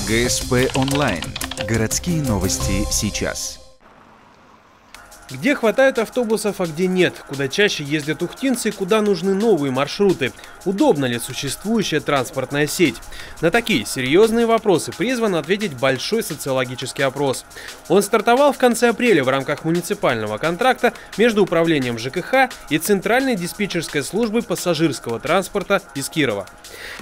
ГСП онлайн. Городские новости сейчас. Где хватает автобусов, а где нет? Куда чаще ездят ухтинцы, куда нужны новые маршруты? Удобна ли существующая транспортная сеть? На такие серьезные вопросы призван ответить большой социологический опрос. Он стартовал в конце апреля в рамках муниципального контракта между управлением ЖКХ и Центральной диспетчерской службой пассажирского транспорта из Кирова.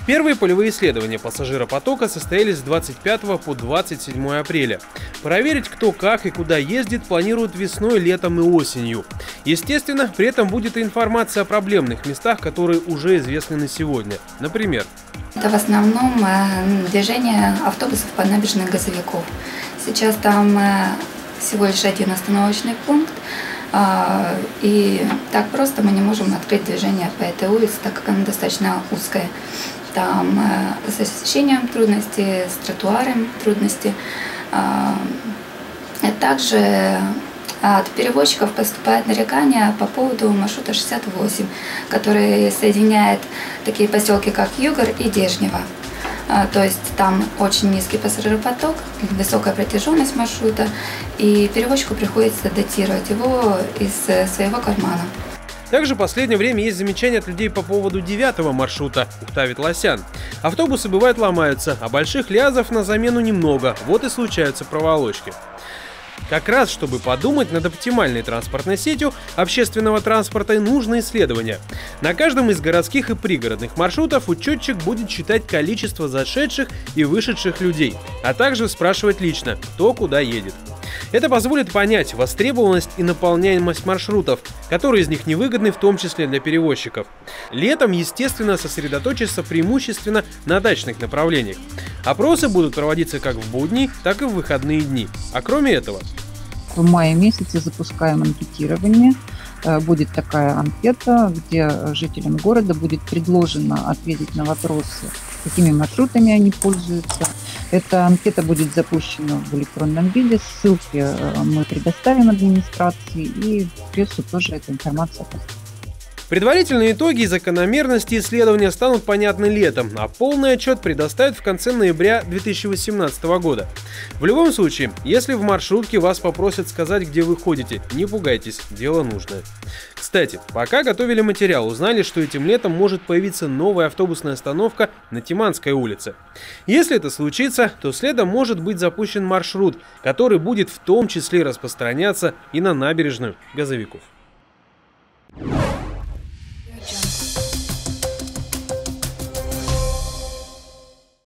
Первые полевые исследования пассажиропотока состоялись с 25 по 27 апреля. Проверить, кто как и куда ездит, планируют весной, летом и осенью. Естественно, при этом будет и информация о проблемных местах, которые уже известны на сегодня. Например, это в основном движение автобусов по набережной Газовиков. Сейчас там всего лишь один остановочный пункт, и так просто мы не можем открыть движение по этой улице, так как она достаточно узкая. Там с освещением трудности, с тротуаром трудности. Также от перевозчиков поступает нарекания по поводу маршрута 68, который соединяет такие поселки, как Югор и Дежнево. То есть там очень низкий пассажиропоток, высокая протяженность маршрута, и перевозчику приходится датировать его из своего кармана. Также в последнее время есть замечания от людей по поводу 9-го маршрута Ухта-Ветлосян. Автобусы бывают ломаются, а больших лязов на замену немного, вот и случаются проволочки. Как раз, чтобы подумать над оптимальной транспортной сетью общественного транспорта, и нужно исследование. На каждом из городских и пригородных маршрутов учетчик будет считать количество зашедших и вышедших людей, а также спрашивать лично, кто куда едет. Это позволит понять востребованность и наполняемость маршрутов, которые из них невыгодны, в том числе для перевозчиков. Летом, естественно, сосредоточиться преимущественно на дачных направлениях. Опросы будут проводиться как в будни, так и в выходные дни. А кроме этого, в мае месяце запускаем анкетирование. Будет такая анкета, где жителям города будет предложено ответить на вопросы, какими маршрутами они пользуются. Эта анкета будет запущена в электронном виде, ссылки мы предоставим администрации, и в прессу тоже эта информация поступит. Предварительные итоги и закономерности исследования станут понятны летом, а полный отчет предоставят в конце ноября 2018 года. В любом случае, если в маршрутке вас попросят сказать, где вы ходите, не пугайтесь, дело нужное. Кстати, пока готовили материал, узнали, что этим летом может появиться новая автобусная остановка на Тиманской улице. Если это случится, то следом может быть запущен маршрут, который будет в том числе распространяться и на набережную Газовиков.